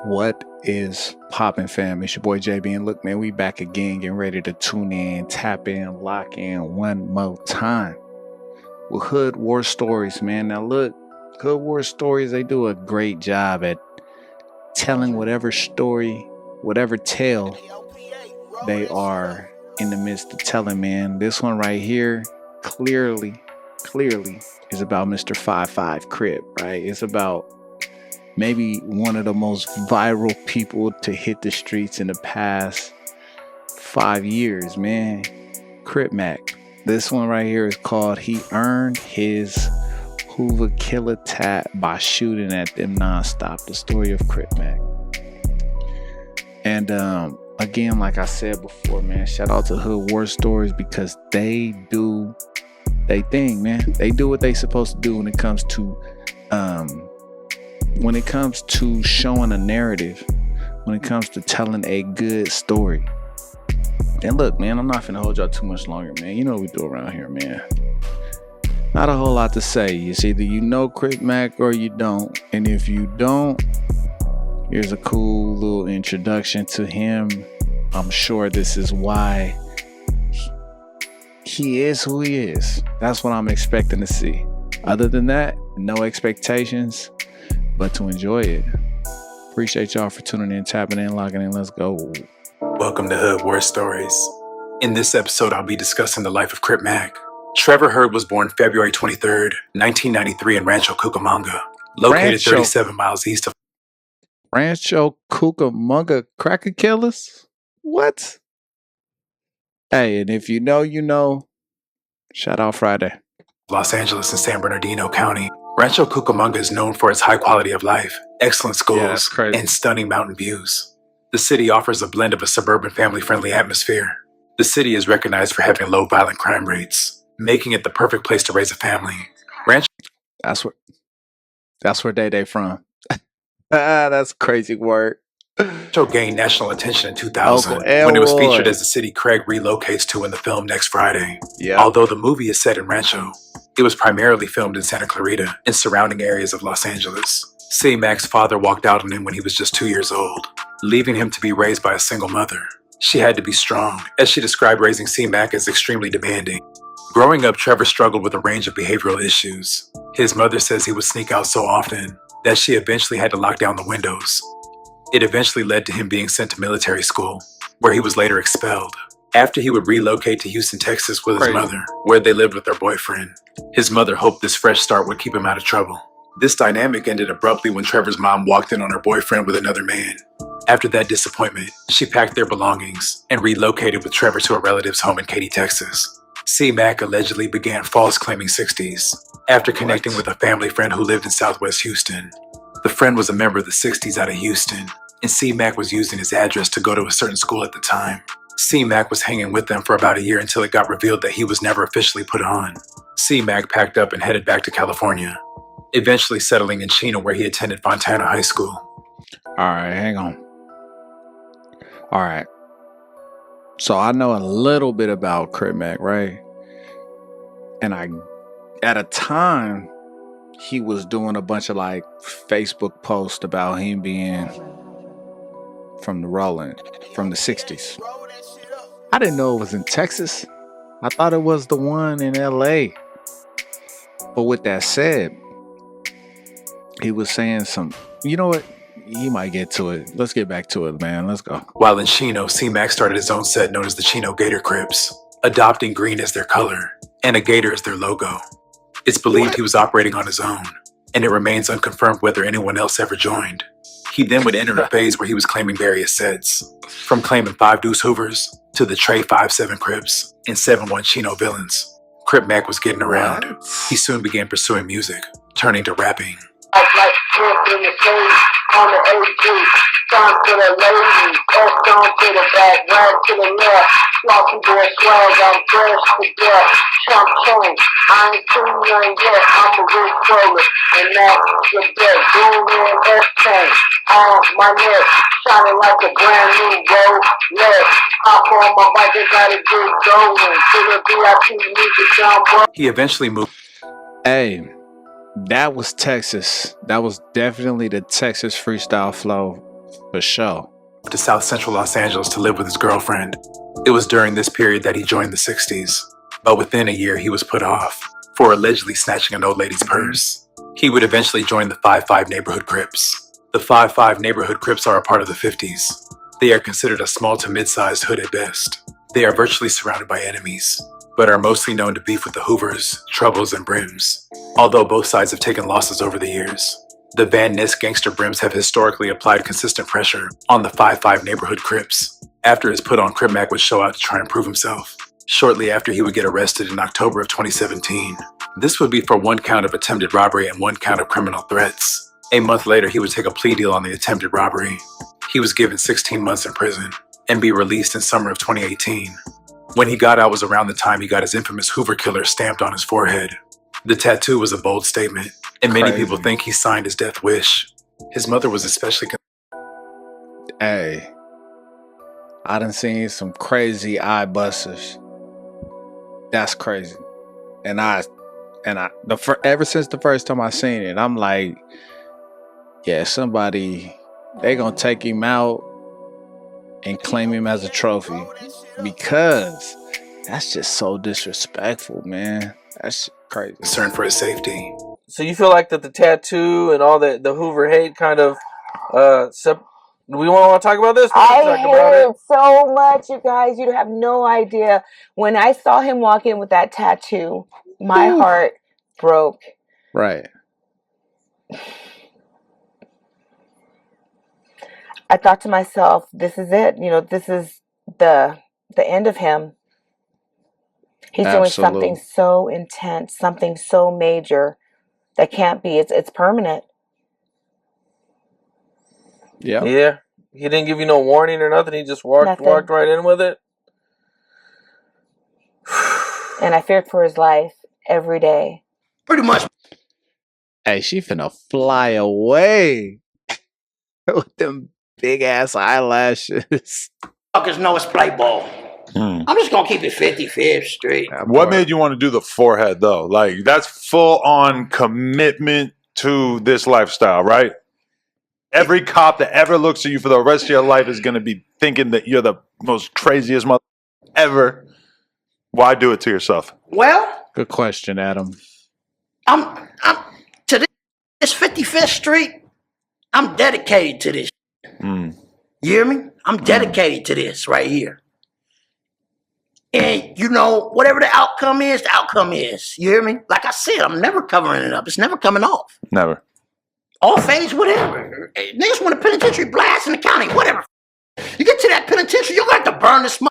What is poppin', fam? It's your boy JB, and look, man, we back again, getting ready to tune in, tap in, lock in one more time with Hood War Stories, man. Now, look, Hood War Stories, they do a great job at telling whatever story, whatever tale they are in the midst of telling, man. This one right here, clearly is about Mr. 5'5" Crip, right? It's about maybe one of the most viral people to hit the streets in the past 5 years, man. Crip Mac. This one right here is called He Earned His Hoovah Killah Tat by Shooting at Them Nonstop. The story of Crip Mac. And again, like I said before, man, shout out to Hood War Stories because they do they thing, man. They do what they supposed to do when it comes to showing a narrative, when it comes to telling a good story. And look, man, I'm not finna hold y'all too much longer, man. You know what we do around here, man. Not a whole lot to say. It's either you know Crip Mac or you don't. And if you don't, here's a cool little introduction to him. I'm sure this is why he is who he is. That's what I'm expecting to see. Other than that, no expectations, but to enjoy it. Appreciate y'all for tuning in, tapping in, logging in. Let's go. Welcome to Hood War Stories. In this episode, I'll be discussing the life of Crip Mac. Trevor Hurd was born February 23rd, 1993 in Rancho Cucamonga, located 37 miles east of Rancho Cucamonga Cracker Killers? What? Hey, and if you know, you know. Shout out Friday. Los Angeles and San Bernardino County. Rancho Cucamonga is known for its high quality of life, excellent schools, and stunning mountain views. The city offers a blend of a suburban family-friendly atmosphere. The city is recognized for having low violent crime rates, making it the perfect place to raise a family. That's where they from. That's crazy word. Rancho gained national attention in 2000 when it was featured as the city Craig relocates to in the film Next Friday. Yeah. Although the movie is set in Rancho, it was primarily filmed in Santa Clarita and surrounding areas of Los Angeles. C. Mac's father walked out on him when he was just 2 years old, leaving him to be raised by a single mother. She had to be strong, as she described raising C. Mac as extremely demanding. Growing up, Trevor struggled with a range of behavioral issues. His mother says he would sneak out so often that she eventually had to lock down the windows. It eventually led to him being sent to military school, where he was later expelled. After he would relocate to Houston, Texas with his mother, where they lived with their boyfriend. His mother hoped this fresh start would keep him out of trouble. This dynamic ended abruptly when Trevor's mom walked in on her boyfriend with another man. After that disappointment, she packed their belongings and relocated with Trevor to a relative's home in Katy, Texas. C. Mac allegedly began false claiming 60s after connecting with a family friend who lived in Southwest Houston. The friend was a member of the 60s out of Houston, and C. Mac was using his address to go to a certain school at the time. C. Mac was hanging with them for about a year until it got revealed that he was never officially put on. C. Mac packed up and headed back to California, eventually settling in Chino where he attended Fontana High School. All right, hang on. All right. So I know a little bit about Crip Mac, right? And at a time, he was doing a bunch of like Facebook posts about him being from the from the 60s. I didn't know it was in Texas. I thought it was the one in LLA. But with that said, he was saying you know what? He might get to it. Let's get back to it, man. Let's go. While in Chino, C. Mac started his own set known as the Chino Gator Crips, adopting green as their color and a gator as their logo. It's believed he was operating on his own, and it remains unconfirmed whether anyone else ever joined. He then would enter a phase where he was claiming various sets, from claiming 5 Deuce Hoovers to the Trey 5'7" Crips and 7'1" Chino villains. Crip Mac was getting around. He soon began pursuing music, turning to rapping. Like in the face, on the AG, time to the ladies, S on to the back, right to the left, flossy boy swag, I'm fresh to death, chump change, I ain't seen none yet, I'm a rich roller, and that's the bet, boom in S-Chain, on my neck, shining like a brand new road, left, hop on my bike, I gotta get going, to the VIP music, John Boy. He eventually moved. Hey, that was Texas. That was definitely the Texas freestyle flow For sure. To South Central Los Angeles to live with his girlfriend. It was during this period that he joined the 60s, but within a year he was put off for allegedly snatching an old lady's purse. He would eventually join the 5-5 neighborhood Crips. The 5-5 neighborhood Crips are a part of the 50s. They are considered a small to mid-sized hood at best. They are virtually surrounded by enemies, but are mostly known to beef with the Hoovers, Troubles, and Brims, although both sides have taken losses over the years. The Van Ness gangster Brims have historically applied consistent pressure on the 5-5 neighborhood Crips. After his put on, Crip Mac would show out to try and prove himself. Shortly after, he would get arrested in October of 2017. This would be for 1 count of attempted robbery and 1 count of criminal threats. A month later, he would take a plea deal on the attempted robbery. He was given 16 months in prison and be released in summer of 2018. When he got out was around the time he got his infamous Hoovah Killer stamped on his forehead. The tattoo was a bold statement, and many people think he signed his death wish. His mother was especially Hey, I done seen some crazy eye busters. That's crazy. And ever since the first time I seen it, I'm like, yeah, they gonna take him out and claim him as a trophy, because that's just so disrespectful, man. That's crazy. concerned for his safety. So you feel like that the tattoo and all the Hoover hate kind of do we want to talk about this? I hate it so much, you guys. You have no idea. When I saw him walk in with that tattoo, my heart broke. Right. I thought to myself, this is it. You know, this is the end of him. He's doing something so intense, something so major that can't be. It's permanent. Yeah. Yeah. He didn't give you no warning or nothing. He just walked right in with it. And I feared for his life every day. Pretty much. Hey, she finna fly away with them big ass eyelashes. Fuckers know it's play ball. I'm just gonna keep it 55th Street. What made you want to do the forehead though? Like, that's full on commitment to this lifestyle, right? Every cop that ever looks at you for the rest of your life is gonna be thinking that you're the most craziest mother ever. Why do it to yourself? Well, Good question, Adam. I'm to this 55th Street. I'm dedicated to this. You hear me? I'm dedicated to this right here. And you know, whatever the outcome is, the outcome is. You hear me? Like I said, I'm never covering it up. It's never coming off. Never. Off age, whatever. Niggas want a penitentiary blast in the county, whatever. You get to that penitentiary, you're going to have to burn this mother.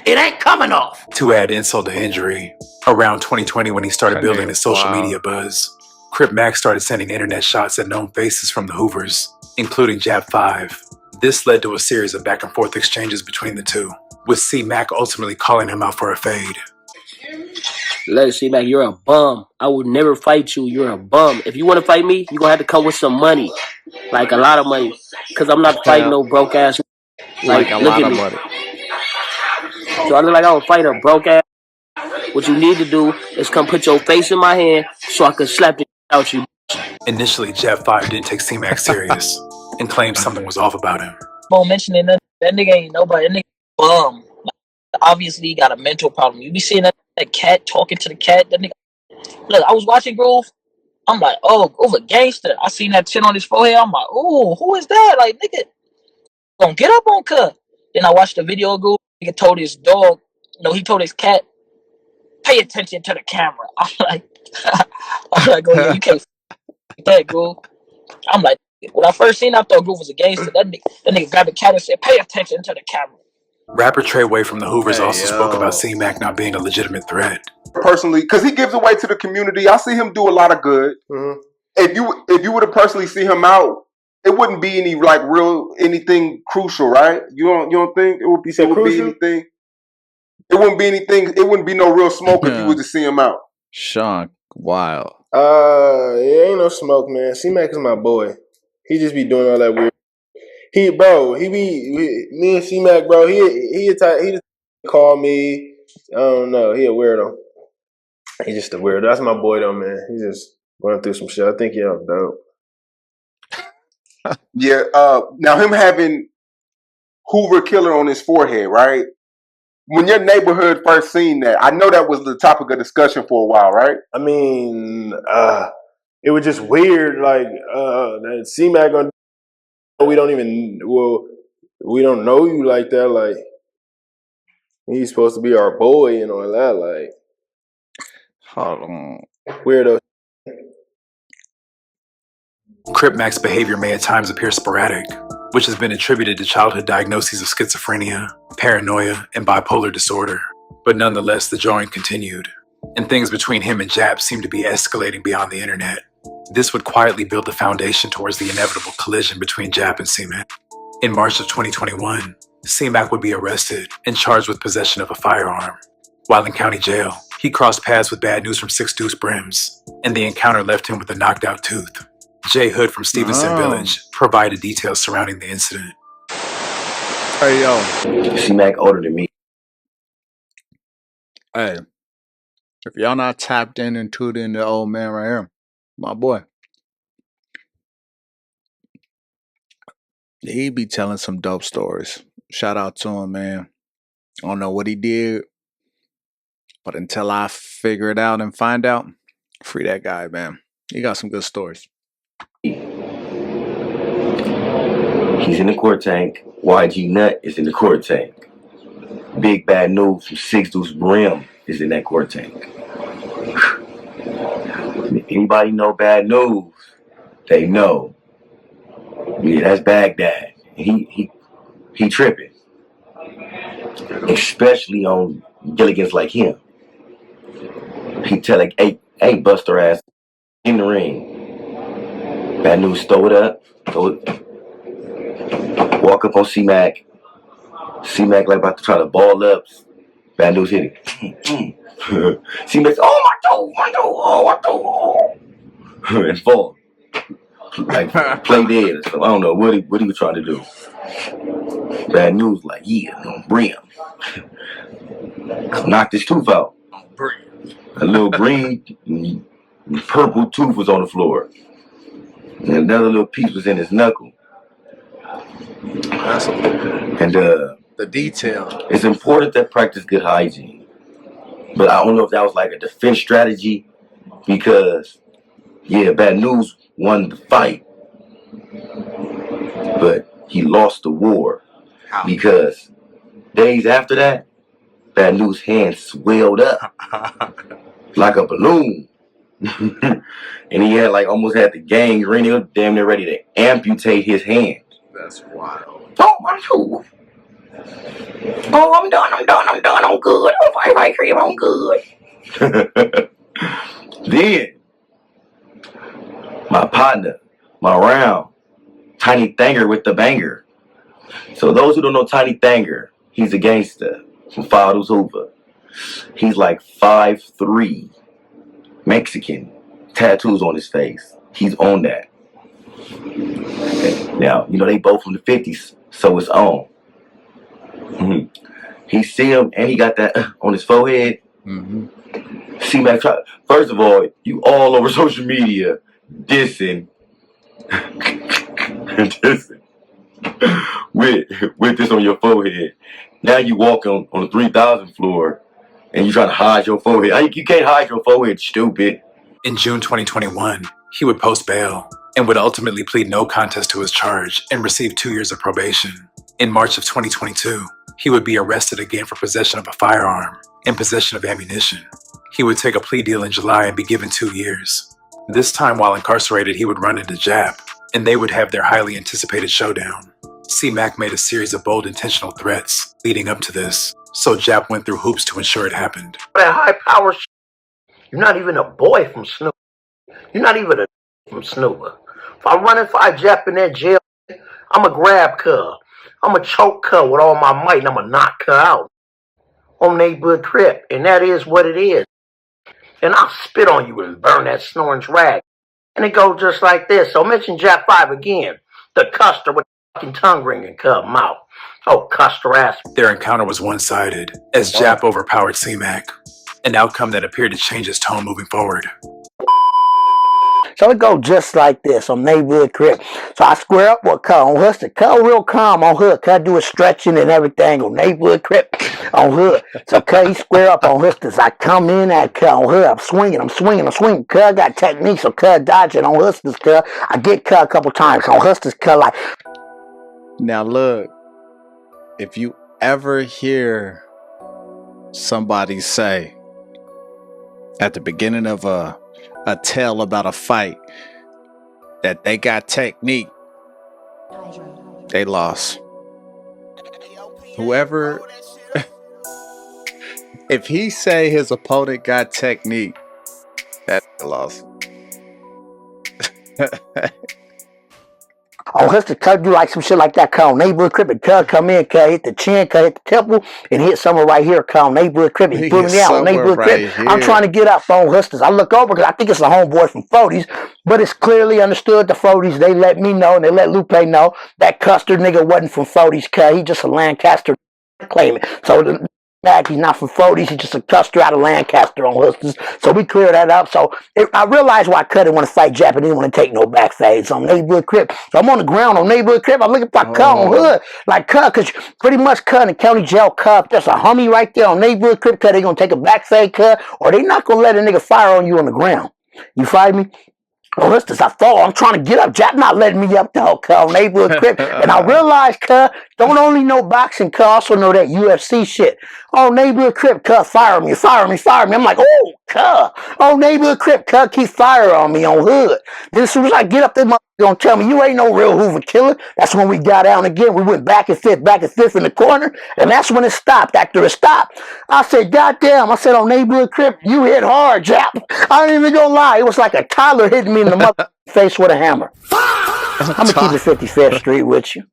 It ain't coming off. To add insult to injury, around 2020 when he started building his social media buzz, Crip Mac started sending internet shots at known faces from the Hoovers, including Jab 5. This led to a series of back and forth exchanges between the two, with C Mac ultimately calling him out for a fade. Let C Mac, you're a bum. I would never fight you. You're a bum. If you want to fight me, you're going to have to come with some money. Like a lot of money. Because I'm not fighting no broke ass. Like a lot of money. So I look like I would fight a broke ass. What you need to do is come put your face in my hand so I can slap the out you. Initially, Jab 5 didn't take C Mac serious and claimed something was off about him. Don't mention it. That nigga ain't nobody. That nigga bum. Like, obviously, he got a mental problem. You be seeing that cat talking to the cat. That nigga. Look, I was watching Groove. I'm like, oh, Groove a gangster. I seen that chin on his forehead. I'm like, oh, who is that? Like, nigga, don't get up on cut. Then I watched the video of Groove. Nigga told his dog, he told his cat, pay attention to the camera. I'm like, oh, yo, you can't that, Groove. I'm like, when I first seen, I thought Groove was a gangster. That nigga grabbed the cat and said, pay attention to the camera. Rapper Treyway from the Hoovers also spoke about C Mac not being a legitimate threat. Personally, because he gives away to the community, I see him do a lot of good. If you were to personally see him out, it wouldn't be any anything crucial, right? You don't think it would be anything? It wouldn't be anything. It wouldn't be no real smoke if you were to see him out. Sean, wild. It ain't no smoke, man. C-Mac is my boy. He just be doing all that weird. Me and C-Mac, bro. He just call me. I don't know. He a weirdo. He just a weirdo. That's my boy though, man. He's just going through some shit. I think he's dope. Yeah. Now him having Hoovah Killah on his forehead, right? When your neighborhood first seen that, I know that was the topic of discussion for a while, right? I mean, it was just weird. Like that C-Mac on. We don't know you like that. Like he's supposed to be our boy and all that. Like Hold on. weirdo. Crip Mac's behavior may at times appear sporadic, which has been attributed to childhood diagnoses of schizophrenia, paranoia, and bipolar disorder. But nonetheless, the drawing continued, and things between him and Jap seemed to be escalating beyond the internet. This would quietly build the foundation towards the inevitable collision between Jap and C-Mac. In March of 2021, C-Mac would be arrested and charged with possession of a firearm. While in county jail, he crossed paths with Bad News from Six Deuce Brims, and the encounter left him with a knocked out tooth. Jay Hood from Stevenson Village provided details surrounding the incident. Hey, yo. C-Mac older than me. Hey, if y'all not tapped in and tuned in the old man right here, my boy, he be telling some dope stories. Shout out to him, man. I don't know what he did, but until I figure it out and find out, free that guy, man. He got some good stories. He's in the court tank. YG Nut is in the court tank. Big Bad News from Six Deuce Brim is in that court tank. Anybody know Bad News? They know. Yeah, that's Baghdad. He tripping. Especially on Gilligans like him. He tell like, hey, bust her ass in the ring. Bad News throw it up. Walk up on C-Mac. C-Mac like about to try to ball up. Bad News hit it. C-Mac's, oh my toe, my toe. And fall. Like play dead or something. I don't know what he was trying to do. Bad News like, yeah, no brim. Knocked his tooth out. A little green, purple tooth was on the floor. And another little piece was in his knuckle. And the detail. It's important to practice good hygiene. But I don't know if that was like a defense strategy because, yeah, Bad News won the fight. But he lost the war because days after that, Bad News' hand swelled up like a balloon. And he had like almost had the gangrene. He was damn near ready to amputate his hand. That's wild. Oh, my tooth. Oh, I'm done. I'm good. I'm fight cream. I'm good. Then, my partner, my round, Tiny Thanger with the banger. So those who don't know Tiny Thanger, he's a gangster from Fathers Hoovah. He's like 5'3", Mexican, tattoos on his face. He's on that. Now, you know, they both from the 50s, so it's on. Mm-hmm. He see him, and he got that on his forehead. Mm-hmm. C-Mac, first of all, you all over social media dissing with this on your forehead. Now you walk on the 3000 floor, and you trying to hide your forehead. You can't hide your forehead, stupid. In June 2021, he would post bail and would ultimately plead no contest to his charge and receive 2 years of probation. In March of 2022, he would be arrested again for possession of a firearm and possession of ammunition. He would take a plea deal in July and be given 2 years. This time while incarcerated, he would run into Jap, and they would have their highly anticipated showdown. C-Mac made a series of bold intentional threats leading up to this, so Jap went through hoops to ensure it happened. That high power you're not even a boy from Snoop. You're not even a from Snoop. If I run and fight Jap in that jail, I'm a grab cub. I'm a choke cub with all my might, and I'm a knock her out on neighborhood Crip, and that is what it is. And I'll spit on you and burn that snoring rag. And it goes just like this. So mention Jap 5 again. The Custer with the fucking tongue ringing cub mouth. Oh, Custer ass. Their encounter was one-sided as Jap overpowered C-Mac, an outcome that appeared to change his tone moving forward. So it go just like this on neighborhood Crip. So I square up with Cuz on Hustle. Cuz real calm on Hood. Cuz do a stretching and everything on neighborhood Crip on Hood. So Cuz he square up on Hustlers. I come in at Cuz on Hood. I'm swinging. Cuz got technique, so Cuz dodging on Hustlers. Cuz I get Cuz a couple times on Hustlers. Cuz like. Now look, if you ever hear somebody say at the beginning of a tale about a fight that they got technique, they lost. Whoever, if he say his opponent got technique, that lost. On Hustle, Cuz do like some shit like that. Cuz on neighborhood Crip, and Cuz come in, Cuz hit the chin, Cuz hit the temple, and hit somewhere right here. Cuz on neighborhood Crip, he put me down on neighborhood Crip. I'm trying to get up on Hustlers. I look over because I think it's a homeboy from 40s, but it's clearly understood the 40s. They let me know and they let Lupe know that Custer nigga wasn't from 40s. Cuz he just a Lancaster claiming. So he's not from 40s. He's just a Custer out of Lancaster on Hustlers. So we clear that up. So I realized why I couldn't want to fight Jap and didn't want to take no back fades on neighborhood Crip. So I'm on the ground on neighborhood Crip. I'm looking for Cuz on Hood. Like Cuz, because pretty much Cuz in the county jail Cuz. There's a homie right there on neighborhood Crip Cuz they going to take a back fade Cuz, or they not going to let a nigga fire on you on the ground. You fight me? Oh, listen, I fall. I'm trying to get up. Jap not letting me up though, Cuz neighborhood Crip. And I realized, Cuz, don't only know boxing, Cuz also know that UFC shit. Oh, neighborhood Crip, Cuz, fire me. I'm like, oh, Cuz. Oh, neighborhood Crip, Cuz, keep fire on me on Hood. Then as soon as I get up, this motherfucker gonna tell me, you ain't no real Hoovah Killah. That's when we got out again. We went back and fifth in the corner. And that's when it stopped. After it stopped, I said, goddamn. I said, on neighborhood Crip, you hit hard, Jap. I ain't even gonna lie. It was like a toddler hitting me in the mother face with a hammer. I'm gonna keep it 55th Street with you.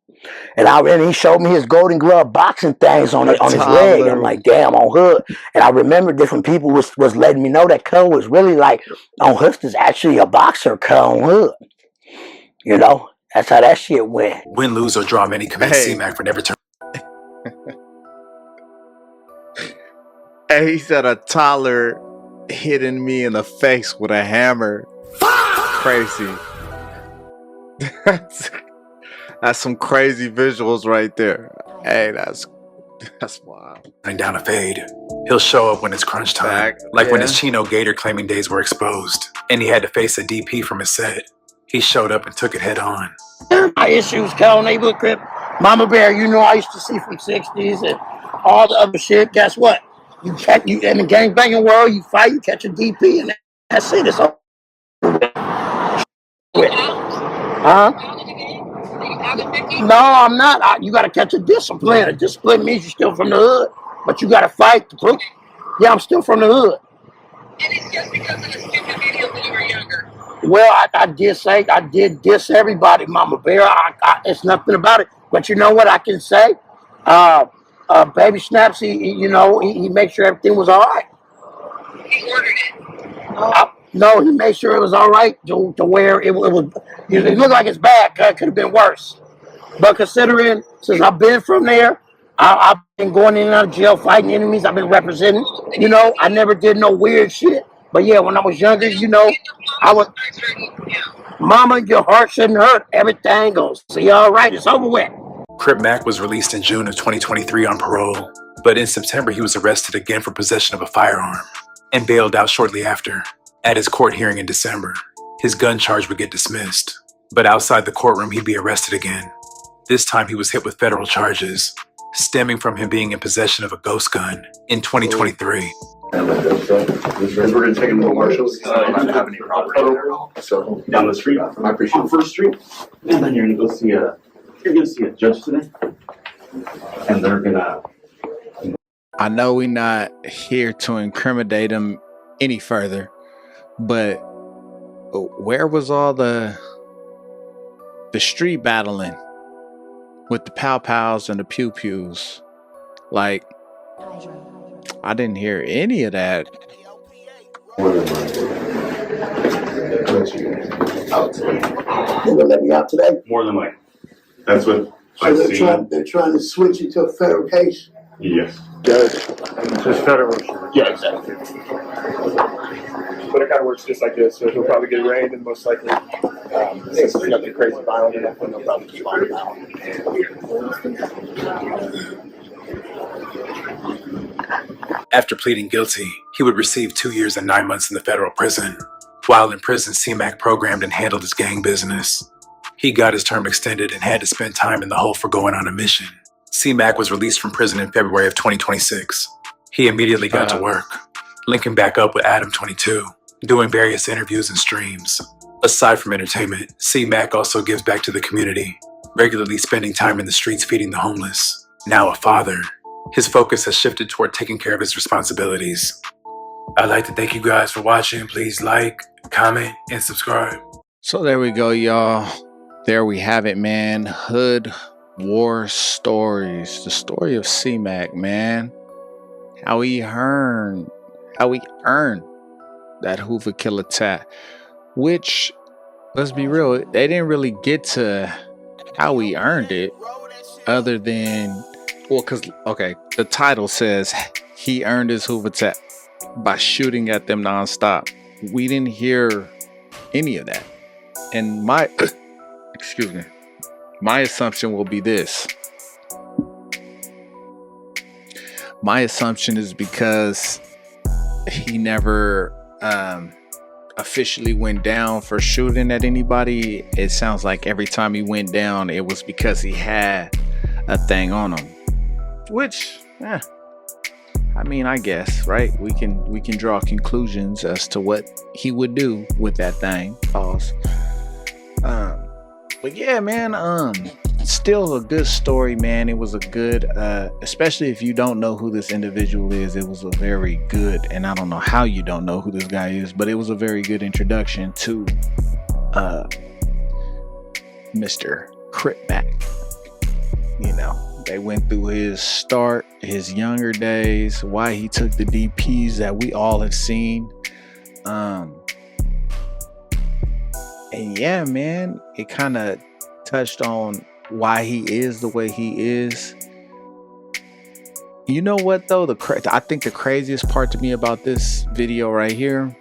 And he showed me his Golden Glove boxing things on his leg. I'm like, damn, on Hood. And I remember different people was letting me know that Cuz was really like, on Hustlers actually a boxer, Cuz on Hood. You know, that's how that shit went. Win, lose, or draw, many commend C-Mac for never turning. Hey, he said a toddler hitting me in the face with a hammer. Crazy. That's some crazy visuals right there. Hey, that's wild. Down a fade. He'll show up when it's crunch time. When his Chino Gator claiming days were exposed and he had to face a DP from his set. He showed up and took it head on. My issues, Cal neighborhood Crip, Mama Bear, you know I used to see from 60s and all the other shit. Guess what? You in the gangbanging world, you fight, you catch a DP, and that's it. It's over. Huh? No, I'm not. You got to catch a discipline. A discipline means you're still from the hood, but you got to fight to prove. Yeah, I'm still from the hood. And it's just because of the stupid videos when you were younger. Well, I did diss everybody, Mama Bear. It's nothing about it. But you know what I can say? Baby Snaps, he made sure everything was all right. He ordered it. No, he made sure it was all right to where it was. It looked like it's bad. It could have been worse. But considering, since I've been from there, I've been going in and out of jail, fighting enemies. I've been representing. I never did no weird shit. But yeah, when I was younger, I was. Mama, your heart shouldn't hurt. Everything goes. See, all right, it's over with. Crip Mac was released in June of 2023 on parole, but in September he was arrested again for possession of a firearm and bailed out shortly after. At his court hearing in December, his gun charge would get dismissed, but outside the courtroom he'd be arrested again. This time he was hit with federal charges, stemming from him being in possession of a ghost gun in 2023. We're going to take him to the marshals. Not have any property there. So down the street, I appreciate on First Street, and then you're going to see a judge today, and they're gonna. I know we're not here to incriminate him any further, but where was all the street battling with the pow pows and the pew pews? Like, I didn't hear any of that. They're gonna let me out today? More than likely. That's what I see. They're trying to switch it to a federal case? Yes. Just federal. Yeah, exactly. but it kind of works just like this. So he'll probably get arraigned, and most likely, since there's nothing crazy violent enough, then they'll probably keep on him out. After pleading guilty, he would receive 2 years and 9 months in the federal prison. While in prison, C-Mac programmed and handled his gang business. He got his term extended and had to spend time in the hole for going on a mission. C-Mac was released from prison in February of 2026. He immediately got to work, linking back up with Adam 22, doing various interviews and streams. Aside from entertainment, C-Mac also gives back to the community, regularly spending time in the streets feeding the homeless. Now a father, his focus has shifted toward taking care of his responsibilities. I'd like to thank you guys for watching. Please like, comment, and subscribe. So there we go, y'all. There we have it, man. Hood War Stories. The story of C-Mac, man. How he earned that Hoovah Killah Tat. Which, let's be real, they didn't really get to how he earned it. Other than, well, because, okay, the title says he earned his Hoovah Tat by shooting at them nonstop. We didn't hear any of that. And my, excuse me, my assumption will be this. My assumption is because he never officially went down for shooting at anybody. It sounds like every time he went down, it was because he had a thing on him. Which, I mean, I guess, right? We can draw conclusions as to what he would do with that thing. Pause. But yeah, man, still a good story, man. It was a good, especially if you don't know who this individual is, it was a very good, and I don't know how you don't know who this guy is, but it was a very good introduction to Mr. Crip Mac. You know, they went through his start, his younger days, why he took the DPs that we all have seen. And yeah, man, it kind of touched on why he is the way he is. You know what, though? I think the craziest part to me about this video right here.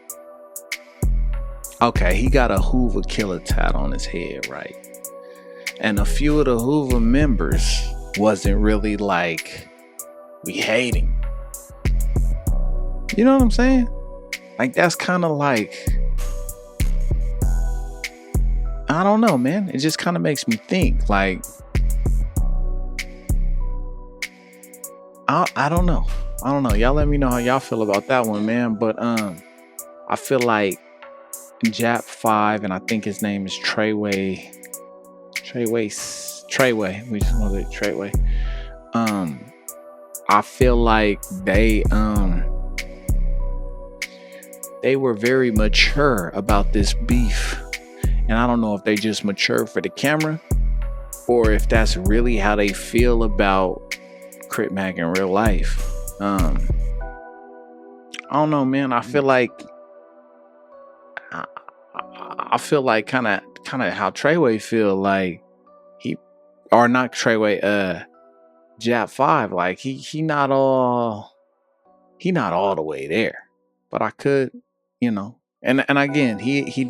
Okay, he got a Hoovah Killah Tat on his head, right? And a few of the Hoovah members wasn't really like, we hate him. You know what I'm saying? Like, that's kind of like, I don't know, man. It just kind of makes me think, like, I don't know. Y'all let me know how y'all feel about that one, man. But I feel like Jap 5, and I think his name is Treyway. We just want to say Treyway. I feel like they were very mature about this beef. And I don't know if they just mature for the camera or if that's really how they feel about Crip Mac in real life. I don't know, man. I feel like kind of how Treyway feel, like not Treyway, Jap 5, like he not all the way there, but I could, you know, and again, he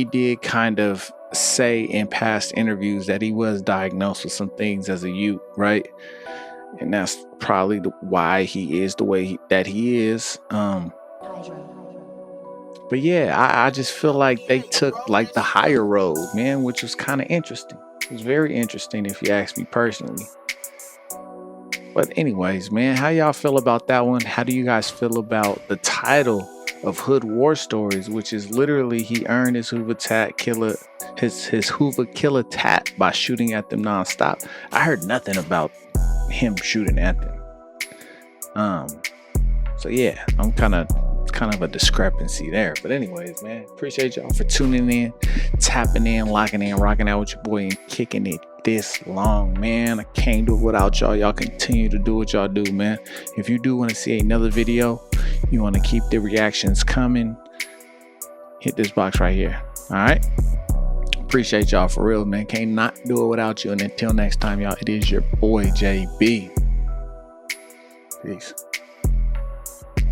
did kind of say in past interviews that he was diagnosed with some things as a youth, right? And that's probably why he is the way that he is. But yeah, I just feel like they took like the higher road, man, which was kind of interesting. It was very interesting if you ask me personally. But anyways, man, how y'all feel about that one? How do you guys feel about the title of Hood War Stories, which is literally he earned his Hoovah Killah Tat by shooting at them nonstop? I heard nothing about him shooting at them. So yeah, I'm kind of a discrepancy there. But anyways, man, appreciate y'all for tuning in, tapping in, locking in, rocking out with your boy, and kicking it this long, man. I can't do it without y'all. Y'all continue to do what y'all do, man. If you do want to see another video, you want to keep the reactions coming, hit this box right here. All right, appreciate y'all for real, man. Can't not do it without you. And until next time, y'all, it is your boy JB. Peace.